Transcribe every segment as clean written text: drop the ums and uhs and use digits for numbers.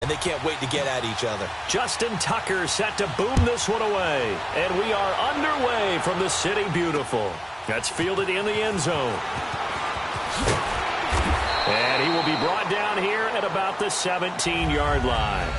and they can't wait to get at each other. Justin Tucker set to boom this one away. And we are underway from the City Beautiful. That's fielded in the end zone. And he will be brought down here at about the 17-yard line.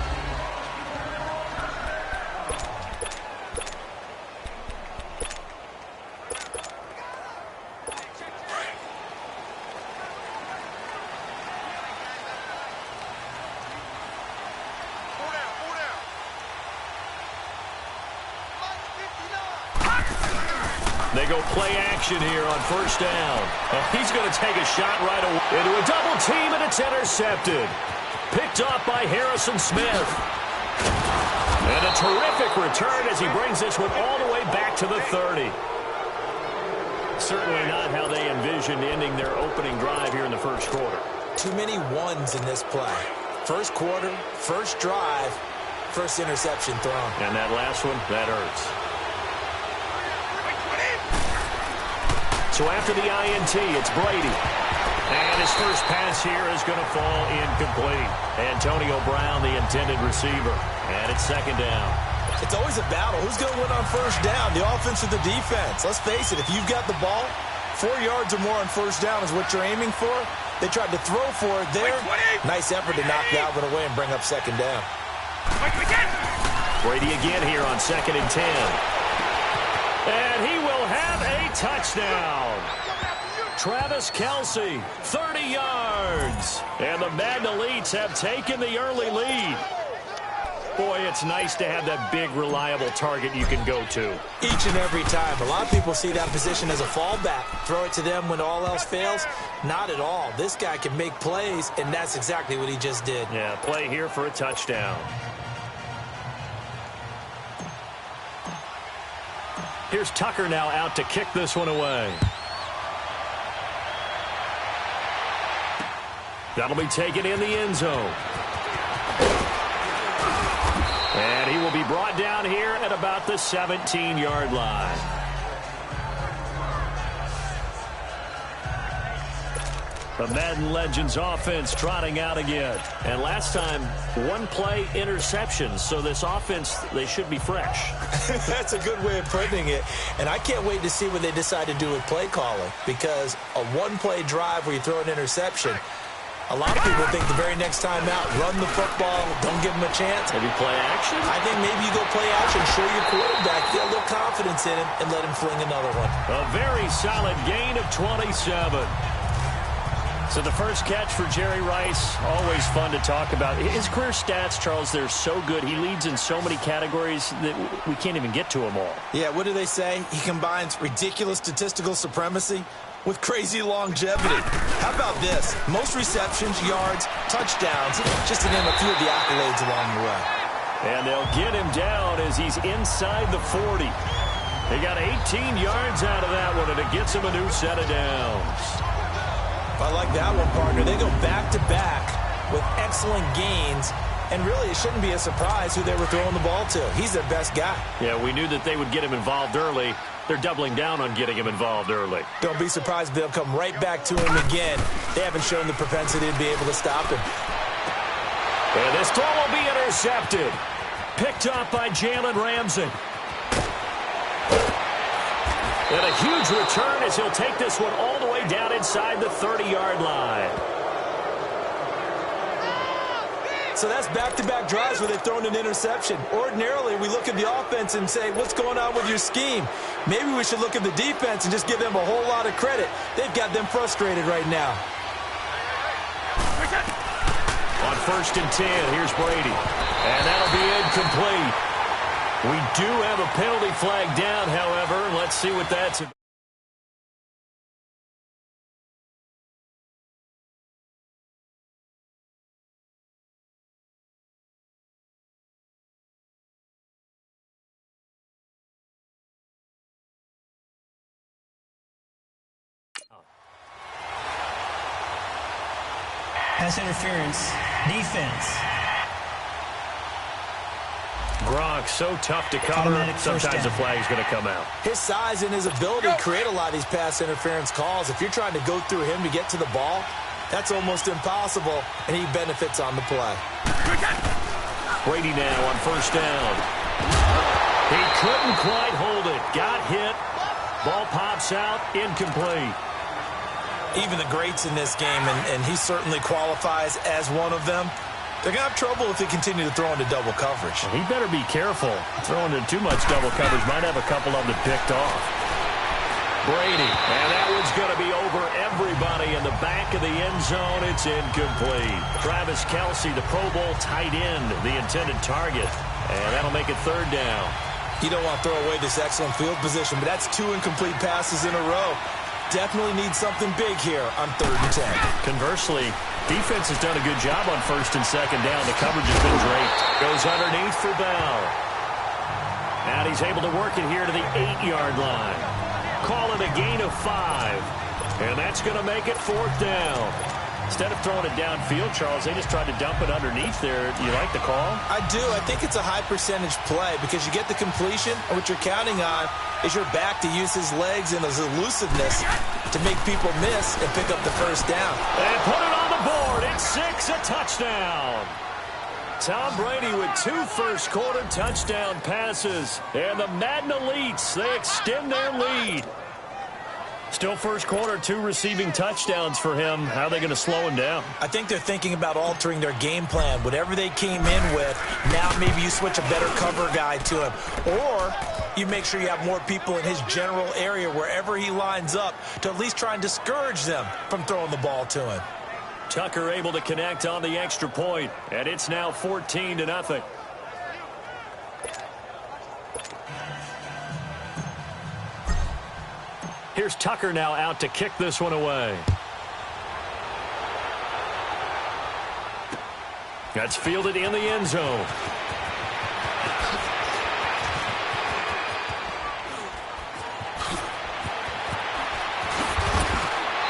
They go play action here on first down. He's going to take a shot right away into a double team, and it's intercepted. Picked off by Harrison Smith. And a terrific return as he brings this one all the way back to the 30. Certainly not how they envisioned ending their opening drive here in the first quarter. Too many ones in this play. First quarter, first drive, first interception thrown. And that last one, that hurts. So after the INT, it's Brady. And his first pass here is going to fall incomplete. Antonio Brown, the intended receiver. And it's second down. It's always a battle. Who's going to win on first down, the offense or the defense? Let's face it, if you've got the ball, 4 yards or more on first down is what you're aiming for. They tried to throw for it there. Nice effort to knock that one away and bring up second down. Brady again here on 2nd and 10. And he will have a touchdown. Travis Kelce, 30 yards. And the Madden Elites have taken the early lead. Boy, it's nice to have that big, reliable target you can go to. Each and every time. A lot of people see that position as a fallback. Throw it to them when all else fails. Not at all. This guy can make plays, and that's exactly what he just did. Yeah, play here for a touchdown. Here's Tucker now out to kick this one away. That'll be taken in the end zone. And he will be brought down here at about the 17-yard line. The Madden Legends offense trotting out again. And last time, one play interception. So this offense, they should be fresh. That's a good way of putting it. And I can't wait to see what they decide to do with play calling. Because a one-play drive where you throw an interception, a lot of people think the very next time out, run the football, don't give them a chance. Maybe play action? I think maybe you go play action, show your quarterback, get a little confidence in him, and let him fling another one. A very solid gain of 27. So the first catch for Jerry Rice, always fun to talk about. His career stats, Charles, they're so good. He leads in so many categories that we can't even get to them all. Yeah, what do they say? He combines ridiculous statistical supremacy with crazy longevity. How about this? Most receptions, yards, touchdowns, just to name a few of the accolades along the way. And they'll get him down as he's inside the 40. They got 18 yards out of that one, and it gets him a new set of downs. I like that one, partner. They go back-to-back with excellent gains, and really it shouldn't be a surprise who they were throwing the ball to. He's their best guy. Yeah, we knew that they would get him involved early. They're doubling down on getting him involved early. Don't be surprised if they'll come right back to him again. They haven't shown the propensity to be able to stop him. And this throw will be intercepted. Picked up by Jalen Ramsey. And a huge return as he'll take this one all the way down inside the 30-yard line. So that's back-to-back drives where they've thrown an interception. Ordinarily, we look at the offense and say, what's going on with your scheme? Maybe we should look at the defense and just give them a whole lot of credit. They've got them frustrated right now. On 1st and 10, here's Brady. And that'll be incomplete. We do have a penalty flag down, however. Let's see what that's about. Pass interference, defense. Gronk, so tough to cover. Sometimes the flag is going to come out. His size and his ability create a lot of these pass interference calls. If you're trying to go through him to get to the ball, that's almost impossible, and he benefits on the play. Brady now on first down. He couldn't quite hold it. Got hit. Ball pops out. Incomplete. Even the greats in this game, and he certainly qualifies as one of them, they're going to have trouble if they continue to throw into double coverage. He better be careful. Throwing into too much double coverage might have a couple of them picked off. Brady, and that one's going to be over everybody in the back of the end zone. It's incomplete. Travis Kelce, the Pro Bowl tight end, the intended target. And that'll make it third down. You don't want to throw away this excellent field position, but that's 2 incomplete passes in a row. Definitely need something big here on 3rd and 10. Conversely, defense has done a good job on 1st and 2nd down. The coverage has been draped. Goes underneath for Bell. And he's able to work it here to the 8-yard line. Call it a gain of 5. And that's going to make it 4th down. Instead of throwing it downfield, Charles, they just tried to dump it underneath there. Do you like the call? I do. I think it's a high percentage play because you get the completion, and what you're counting on is your back to use his legs and his elusiveness to make people miss and pick up the 1st down. And put it on the board. It's 6, a touchdown. Tom Brady with 2 first-quarter touchdown passes. And the Madden Elites, they extend their lead. Still first quarter, 2 receiving touchdowns for him. How are they going to slow him down? I think they're thinking about altering their game plan. Whatever they came in with, now maybe you switch a better cover guy to him. Or you make sure you have more people in his general area wherever he lines up to at least try and discourage them from throwing the ball to him. Tucker able to connect on the extra point, and it's now 14-0. Here's Tucker now out to kick this one away. That's fielded in the end zone.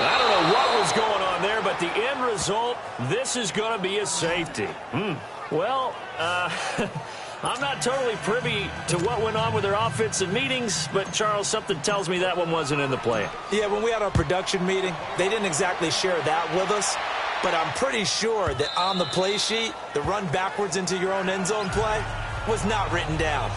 I don't know what was going on there, but the end result, this is going to be a safety. Well, I'm not totally privy to what went on with their offensive meetings, but, Charles, something tells me that one wasn't in the plan. Yeah, when we had our production meeting, they didn't exactly share that with us, but I'm pretty sure that on the play sheet, the run backwards into your own end zone play was not written down.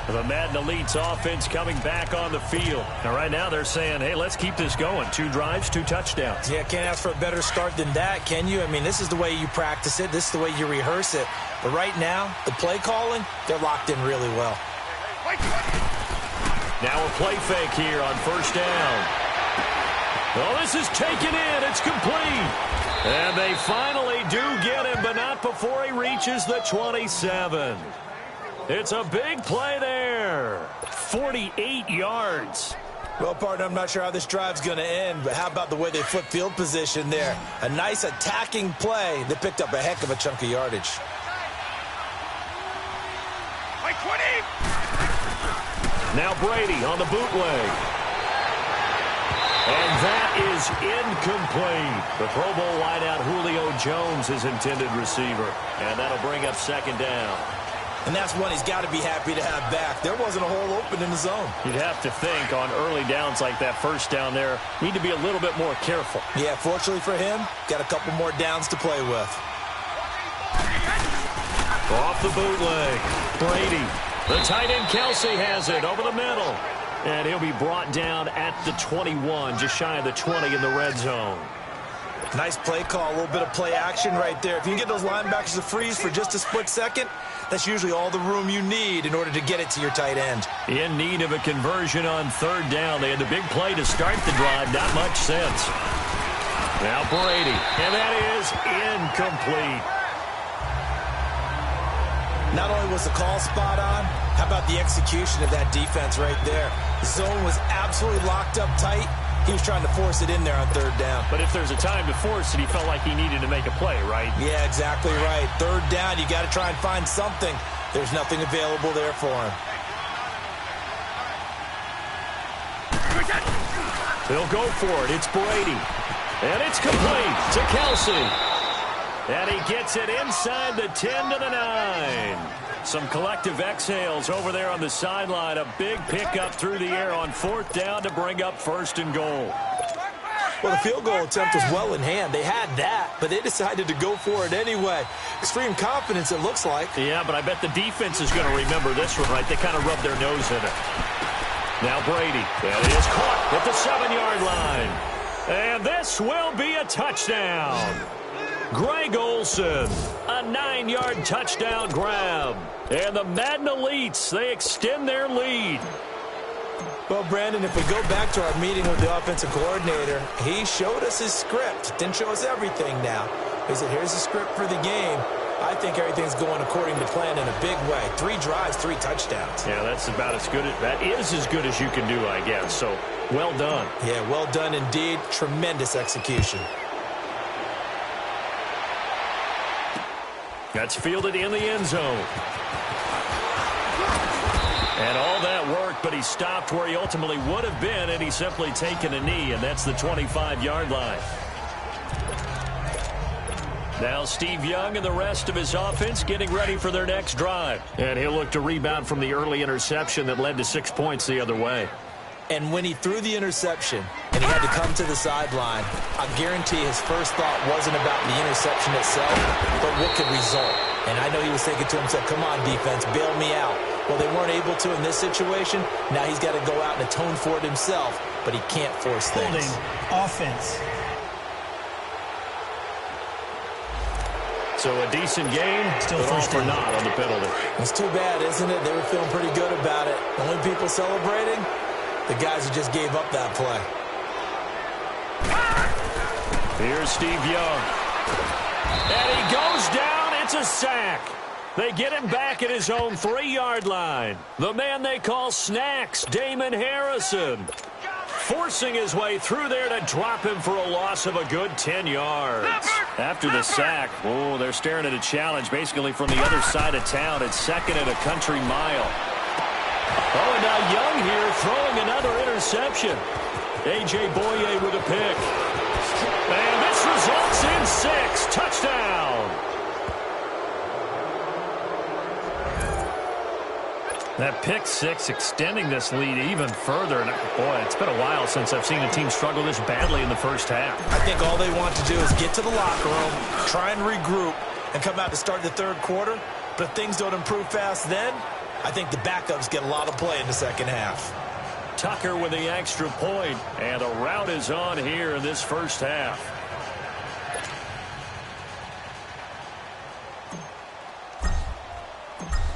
The Madden Elites offense coming back on the field. Now, right now, they're saying, hey, let's keep this going. 2 drives, 2 touchdowns. Yeah, can't ask for a better start than that, can you? I mean, this is the way you practice it. This is the way you rehearse it. But right now, the play calling, they're locked in really well. Now a play fake here on first down. Oh, this is taken in. It's complete. And they finally do get him, but not before he reaches the 27. It's a big play there. 48 yards. Well, partner, I'm not sure how this drive's going to end, but how about the way they flip field position there? A nice attacking play that picked up a heck of a chunk of yardage. Now Brady on the bootleg. And that is incomplete. The Pro Bowl wideout Julio Jones is intended receiver. And that'll bring up 2nd down. And that's one he's got to be happy to have back. There wasn't a hole open in the zone. You'd have to think on early downs like that first down there, need to be a little bit more careful. Yeah, fortunately for him, got a couple more downs to play with. Off the bootleg. Brady. The tight end Kelce has it over the middle. And he'll be brought down at the 21, just shy of the 20 in the red zone. Nice play call, a little bit of play action right there. If you can get those linebackers to freeze for just a split second, that's usually all the room you need in order to get it to your tight end. In need of a conversion on 3rd down. They had the big play to start the drive. Not much sense. Now Brady. And that is incomplete. Not only was the call spot on, how about the execution of that defense right there? The zone was absolutely locked up tight. He was trying to force it in there on 3rd down. But if there's a time to force it, he felt like he needed to make a play, right? Yeah, exactly right. 3rd down, you got to try and find something. There's nothing available there for him. He'll go for it. It's Brady. And it's complete to Kelce. And he gets it inside the 10 to the 9. Some collective exhales over there on the sideline. A big pickup through the air on 4th down to bring up 1st and goal. Well, the field goal attempt was well in hand. They had that. but they decided to go for it anyway. Extreme confidence, it looks like. Yeah, but I bet the defense is going to remember this one, right? They kind of rubbed their nose in it. Now Brady, and it is caught at the 7-yard line. And this will be a touchdown. Greg Olsen, a 9-yard touchdown grab. And the Madden Elites, they extend their lead. Well, Brandon, if we go back to our meeting with the offensive coordinator, he showed us his script. Didn't show us everything now. He said, here's the script for the game. I think everything's going according to plan in a big way. 3 drives, 3 touchdowns. Yeah, that's about as good. That is as good as you can do, I guess. So, well done. Yeah, well done indeed. Tremendous execution. That's fielded in the end zone. And all that work, but he stopped where he ultimately would have been, and he's simply taken a knee, and that's the 25-yard line. Now Steve Young and the rest of his offense getting ready for their next drive. And he'll look to rebound from the early interception that led to 6 points the other way. And when he threw the interception and he had to come to the sideline, I guarantee his first thought wasn't about the interception itself, but what could result. And I know he was thinking to himself, come on, defense, bail me out. Well, they weren't able to in this situation. Now he's got to go out and atone for it himself, but he can't force things. Offense. So a decent game, Still but all first for down. naught on the penalty. It's too bad, isn't it? They were feeling pretty good about it. The only people celebrating, the guys who just gave up that play. Here's Steve Young. And he goes down. It's a sack. They get him back at his own 3-yard line. The man they call Snacks, Damon Harrison, forcing his way through there to drop him for a loss of a good 10 yards. After the sack, oh, they're staring at a challenge basically from the other side of town. It's 2nd and a country mile. Oh, and now Young here throwing another interception. A.J. Boye with a pick. And this results in 6. Touchdown. That pick 6 extending this lead even further. And boy, it's been a while since I've seen a team struggle this badly in the first half. I think all they want to do is get to the locker room, try and regroup, and come out to start the third quarter. But if things don't improve fast then, I think the backups get a lot of play in the second half. Tucker with the extra point, and the rout is on here in this first half.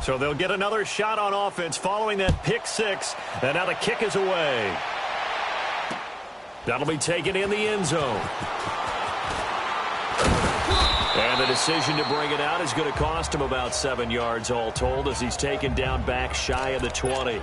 So they'll get another shot on offense following that pick 6, and now the kick is away. That'll be taken in the end zone. And the decision to bring it out is going to cost him about 7 yards all told as he's taken down back shy of the 20.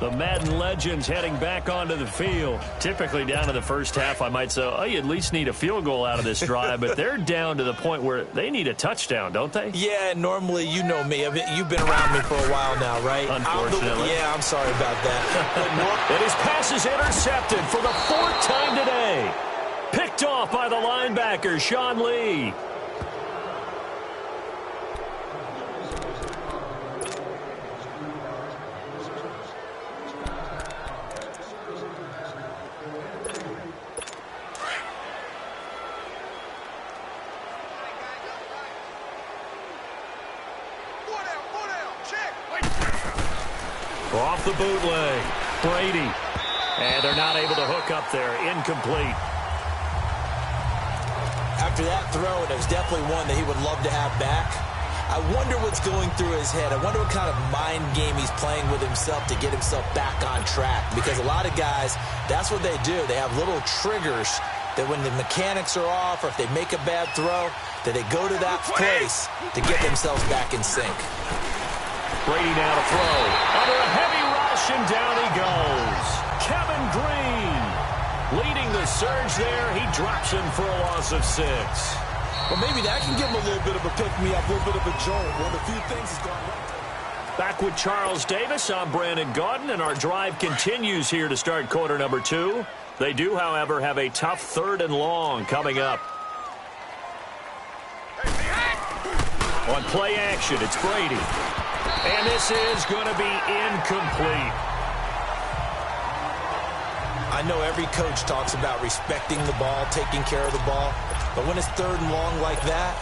The Madden legends heading back onto the field. Typically down to the first half, I might say, oh, you at least need a field goal out of this drive, but they're down to the point where they need a touchdown, don't they? Yeah, normally, you know me. You've been around me for a while now, right? Unfortunately. Yeah, I'm sorry about that. And his pass is intercepted for the 4th time today. Picked off by the linebacker, Sean Lee. Off the bootleg, Brady. And they're not able to hook up there. Incomplete. After that throw, it was definitely one that he would love to have back. I wonder what's going through his head. I wonder what kind of mind game he's playing with himself to get himself back on track. Because a lot of guys, that's what they do. They have little triggers that when the mechanics are off or if they make a bad throw, that they go to that place to get themselves back in sync. Brady now to throw. Under a heavy rush, and down he goes. Kevin Green leading the surge there. He drops him for a loss of 6. Well, maybe that can give him a little bit of a pick-me-up, a little bit of a jolt. One of the few things has gone right. Back with Charles Davis, I'm Brandon Gaudin, and our drive continues here to start quarter number 2. They do, however, have a tough 3rd and long coming up. On play action, it's Brady. And this is going to be incomplete. I I know every coach talks about respecting the ball, taking care of the ball, but when it's 3rd and long like that,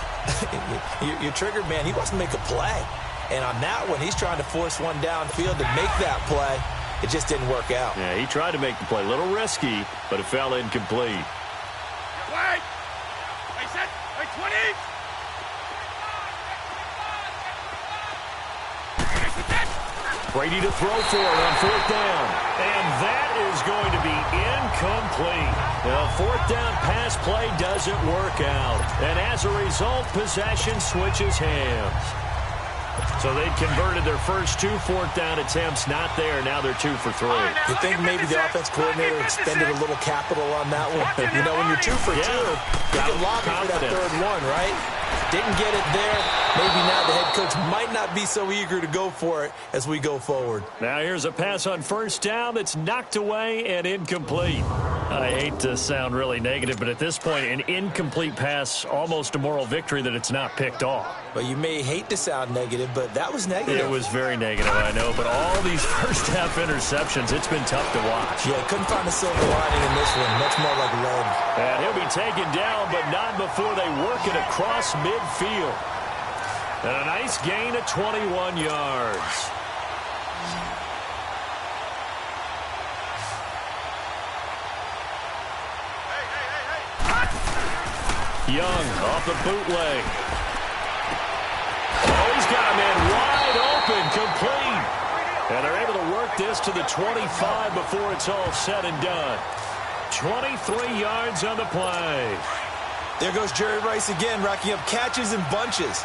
you're triggered, man. He wants to make a play. And on that one, he's trying to force one downfield to make that play. It just didn't work out. Yeah, he tried to make the play. A little risky, but it fell incomplete. Wait! I said, 20! Brady to throw for it on 4th down. And that is going to be incomplete. The 4th down pass play doesn't work out. And as a result, possession switches hands. So they'd converted their first 2 4th down attempts. Not there. Now they're 2 for 3. You think maybe the offense coordinator expended a little capital on that one? You know, when you're 2 for 2, you can lobby for that 3rd one, right? Didn't get it there. Maybe now the head coach might not be so eager to go for it as we go forward. Now here's a pass on 1st down that's knocked away and incomplete. I hate to sound really negative, but at this point, an incomplete pass, almost a moral victory that it's not picked off. Well, you may hate to sound negative, but that was negative. It was very negative, I know, but all these first-half interceptions, it's been tough to watch. Yeah, couldn't find a silver lining in this one. Much more like lead. And he'll be taken down, but not before they work it across midfield. And a nice gain of 21 yards. Young off the bootleg. Oh, he's got a man wide open, complete. And they're able to work this to the 25 before it's all said and done. 23 yards on the play. There goes Jerry Rice again, racking up catches in bunches.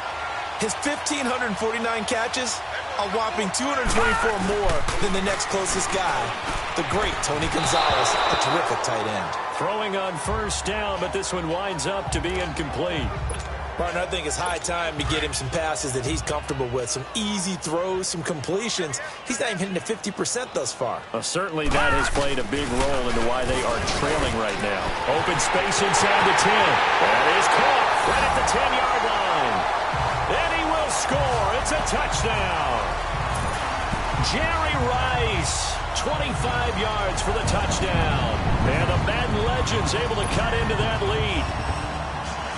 His 1,549 catches, a whopping 224 more than the next closest guy, the great Tony Gonzalez, a terrific tight end. Throwing on 1st down, but this one winds up to be incomplete. Partner, I think it's high time to get him some passes that he's comfortable with, some easy throws, some completions. He's not even hitting at 50% thus far. Well, certainly that has played a big role into why they are trailing right now. Open space inside the 10. That is caught right at the 10-yard line. And he will score. It's a touchdown. Jerry Rice, 25 yards for the touchdown. And the Madden Legends able to cut into that lead.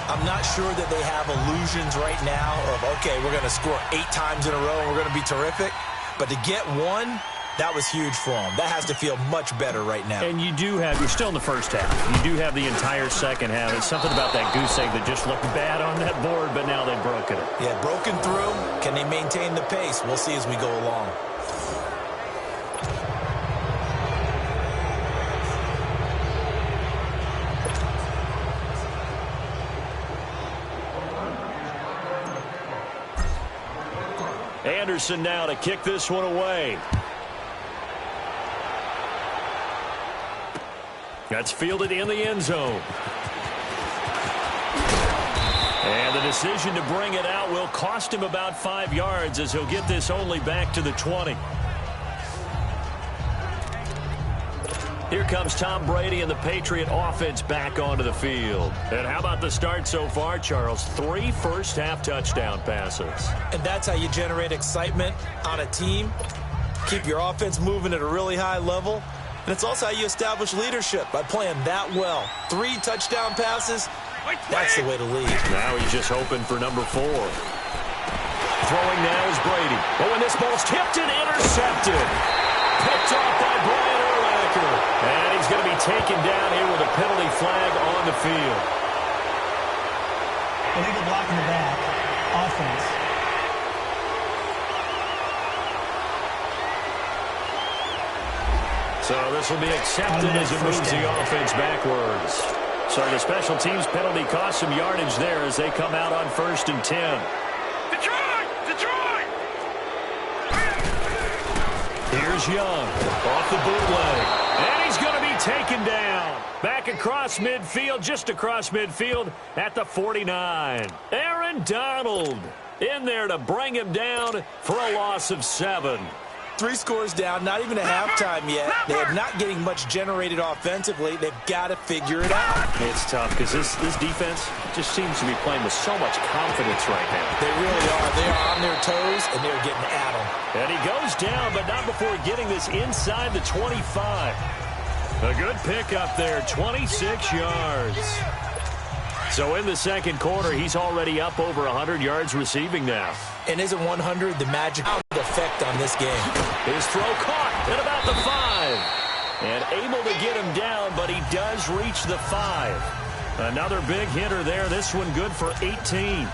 I'm not sure that they have illusions right now of, okay, we're going to score 8 times in a row and we're going to be terrific. But to get one, that was huge for them. That has to feel much better right now. And you're still in the first half. You do have the entire second half. It's something about that goose egg that just looked bad on that board, but now they've broken it. Yeah, broken through. Can they maintain the pace? We'll see as we go along. Anderson now to kick this one away. That's fielded in the end zone. And the decision to bring it out will cost him about 5 yards as he'll get this only back to the 20. Here comes Tom Brady and the Patriot offense back onto the field. And how about the start so far, Charles? 3 first-half touchdown passes. And that's how you generate excitement on a team. Keep your offense moving at a really high level. And it's also how you establish leadership, by playing that well. 3 touchdown passes, that's the way to lead. Now he's just hoping for number 4. Throwing now is Brady. Oh, and this ball's tipped and intercepted. Picked off by Brian Urlacher. And he's going to be taken down here with a penalty flag on the field. Illegal block in the back. Offense. So this will be accepted as it moves the offense backwards. So the special teams penalty cost some yardage there as they come out on 1st and 10. Detroit! Detroit! Here's Young off the bootleg. And he's going to be taken down. Back across midfield, just across midfield at the 49. Aaron Donald in there to bring him down for a loss of 7. 3 scores down, not even a halftime yet. They're not getting much generated offensively. They've got to figure it out. It's tough because this defense just seems to be playing with so much confidence right now. They really are. They are on their toes, and they're getting at them. And he goes down, but not before getting this inside the 25. A good pickup there, 26 yards. So in the second quarter, he's already up over 100 yards receiving now. And isn't 100 the magic effect on this game? His throw caught at about the 5. And able to get him down, but he does reach the 5. Another big hitter there. This one good for 18.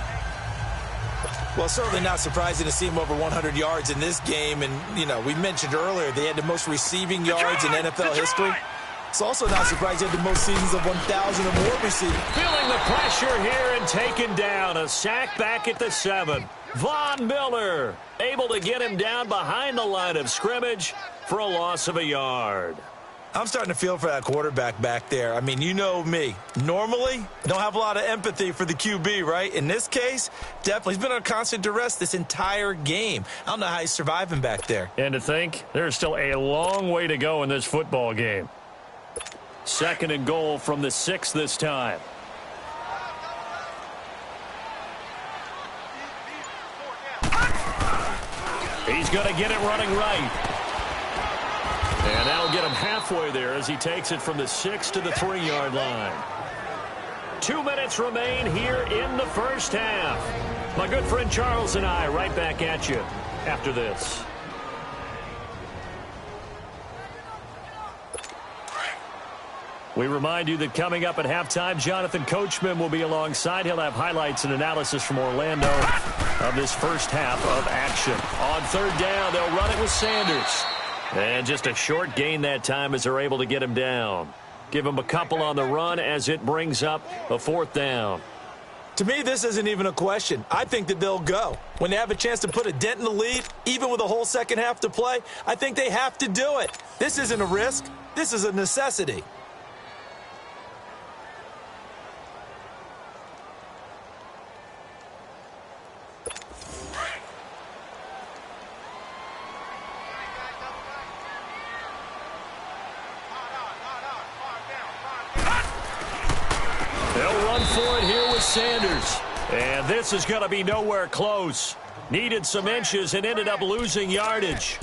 Well, certainly not surprising to see him over 100 yards in this game. And, you know, we mentioned earlier they had the most receiving yards in NFL history. It's also not surprising they had the most seasons of 1,000 or more receiving. Feeling the pressure here and taken down. A sack back at the 7. Von Miller able to get him down behind the line of scrimmage for a loss of a yard. I'm starting to feel for that quarterback back there. I mean, you know me. Normally, don't have a lot of empathy for the QB, right? In this case, definitely. He's been on constant duress this entire game. I don't know how he's surviving back there. And to think, there's still a long way to go in this football game. 2nd and goal from the 6 this time. He's going to get it running right. And that'll get him halfway there as he takes it from the 6 to the 3-yard line. 2 minutes remain here in the first half. My good friend Charles and I right back at you after this. We remind you that coming up at halftime, Jonathan Coachman will be alongside. He'll have highlights and analysis from Orlando of this first half of action. On 3rd down, they'll run it with Sanders. And just a short gain that time as they're able to get him down. Give him a couple on the run as it brings up a 4th down. To me, this isn't even a question. I think that they'll go. When they have a chance to put a dent in the lead, even with a whole second half to play, I think they have to do it. This isn't a risk. This is a necessity. Sanders. And this is going to be nowhere close. Needed some inches and ended up losing yardage.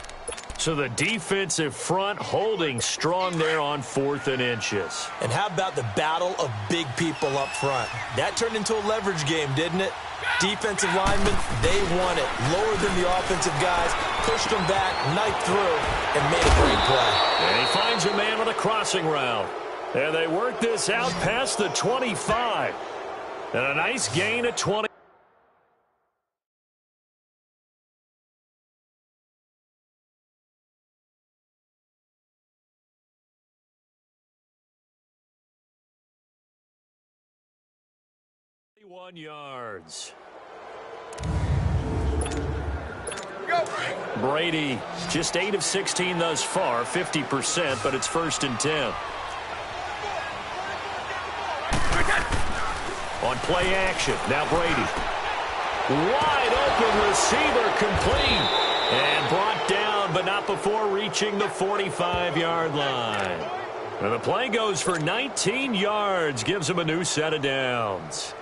So the defensive front holding strong there on 4th and inches. And how about the battle of big people up front? That turned into a leverage game, didn't it? Defensive linemen, they won it. Lower than the offensive guys, pushed them back, knifed through, and made a great play. And he finds a man on a crossing route. And they work this out past the 25. And a nice gain at 20. Yards. Brady just 8 of 16 thus far, 50%, but it's 1st and 10. On play action, now Brady. Wide open receiver complete. And brought down, but not before reaching the 45-yard line. And the play goes for 19 yards, gives him a new set of downs.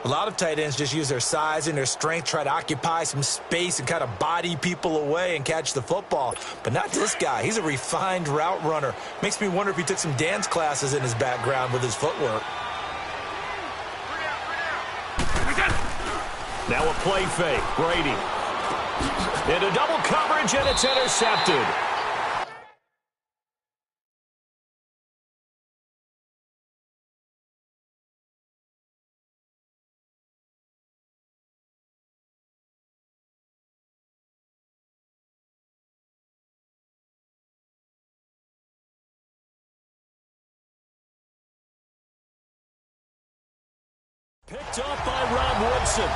A lot of tight ends just use their size and their strength, try to occupy some space and kind of body people away and catch the football. But not this guy. He's a refined route runner. Makes me wonder if he took some dance classes in his background with his footwork. Now a play fake. Brady. Into double coverage, and it's intercepted. Picked up by Rob Woodson.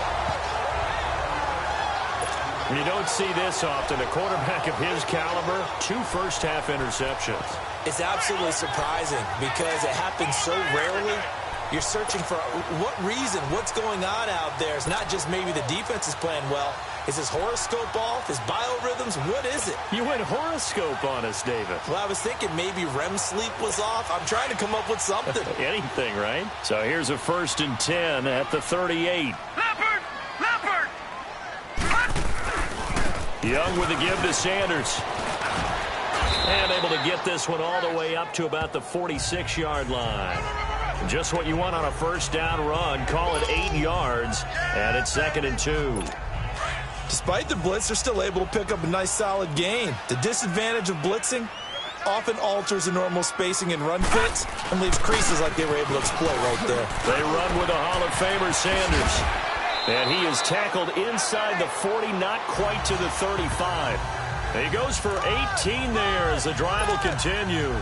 You don't see this often. A quarterback of his caliber, 2 first-half interceptions. It's absolutely surprising because it happens so rarely. You're searching for what reason, what's going on out there. It's not just maybe the defense is playing well. Is his horoscope off? His biorhythms? What is it? You went horoscope on us, David. Well, I was thinking maybe REM sleep was off. I'm trying to come up with something. Anything, right? So here's a 1st and 10 at the 38. Leopard! Young with the give to Sanders. And able to get this one all the way up to about the 46-yard line. Just what you want on a first down run. Call it 8 yards, and it's 2nd and 2. Despite the blitz, they're still able to pick up a nice solid gain. The disadvantage of blitzing often alters the normal spacing and run fits and leaves creases like they were able to exploit right there. They run with the Hall of Famer Sanders. And he is tackled inside the 40, not quite to the 35. He goes for 18 there as the drive will continue.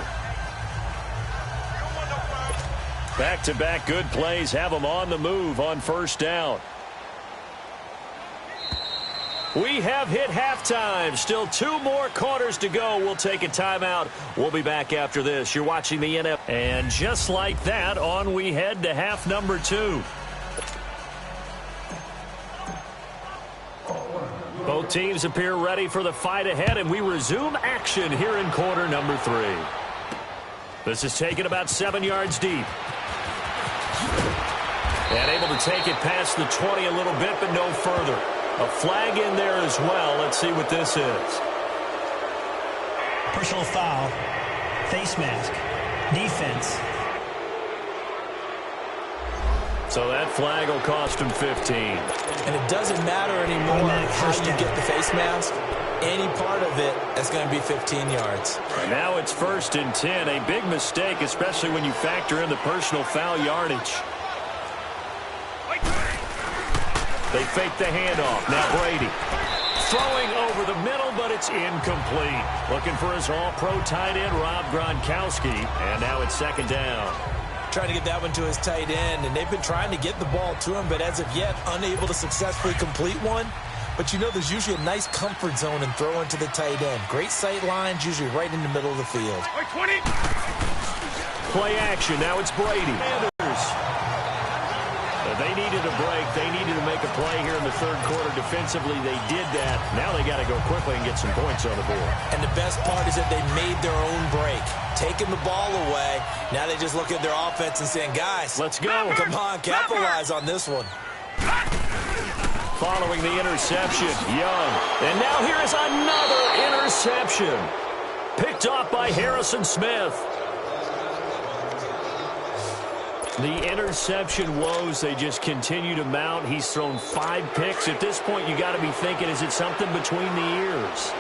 Back-to-back good plays have them on the move on first down. We have hit halftime. Still 2 more quarters to go. We'll take a timeout. We'll be back after this. You're watching the NFL. And just like that, on we head to half number 2. Both teams appear ready for the fight ahead, and we resume action here in quarter number 3. This is taken about 7 yards deep. And able to take it past the 20 a little bit, but no further. A flag in there as well. Let's see what this is. Personal foul. Face mask. Defense. So that flag will cost him 15. And it doesn't matter anymore how you get the face mask. Any part of it is going to be 15 yards. Now it's 1st and 10. A big mistake, especially when you factor in the personal foul yardage. They fake the handoff. Now Brady throwing over the middle, but it's incomplete. Looking for his all-pro tight end, Rob Gronkowski. And now it's 2nd down. Trying to get that one to his tight end, and they've been trying to get the ball to him, but as of yet, unable to successfully complete one. But you know there's usually a nice comfort zone in throwing to the tight end. Great sight lines, usually right in the middle of the field. Play action. Now it's Brady. They needed a break. They needed to make a play here in the 3rd quarter. Defensively, they did that. Now they got to go quickly and get some points on the board. And the best part is that they made their own break. Taking the ball away. Now they just look at their offense and saying, guys, let's go. Come on, capitalize on this one. Following the interception, Young. And now here is another interception. Picked off by Harrison Smith. The interception woes, they just continue to mount. He's thrown 5 picks. At this point, you got to be thinking, is it something between the ears?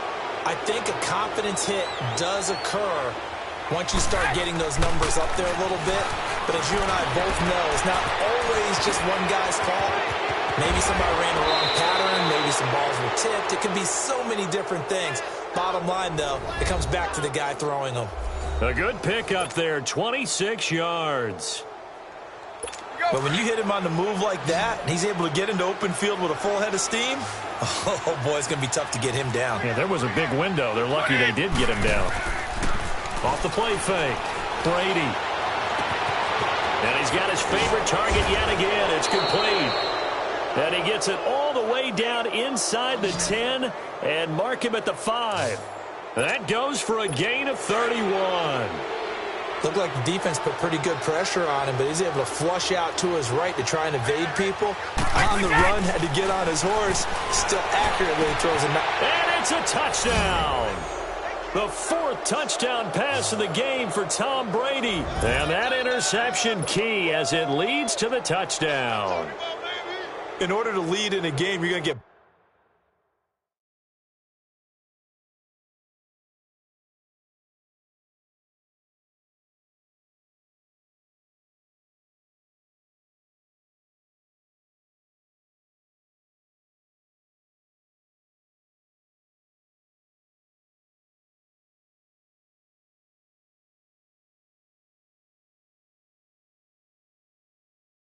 I think a confidence hit does occur once you start getting those numbers up there a little bit. But as you and I both know, it's not always just one guy's fault. Maybe somebody ran the wrong pattern. Maybe some balls were tipped. It could be so many different things. Bottom line, though, it comes back to the guy throwing them. A good pick up there, 26 yards. But when you hit him on the move like that, and he's able to get into open field with a full head of steam, oh, boy, it's going to be tough to get him down. Yeah, there was a big window. They're lucky they did get him down. Off the play fake, Brady. And he's got his favorite target yet again. It's complete. And he gets it all the way down inside the 10 and mark him at the 5. That goes for a gain of 31. Looked like the defense put pretty good pressure on him, but he's able to flush out to his right to try and evade people. On the run, had to get on his horse. Still accurately throws a... And it's a touchdown. The 4th touchdown pass of the game for Tom Brady. And that interception key as it leads to the touchdown. In order to lead in a game, you're going to get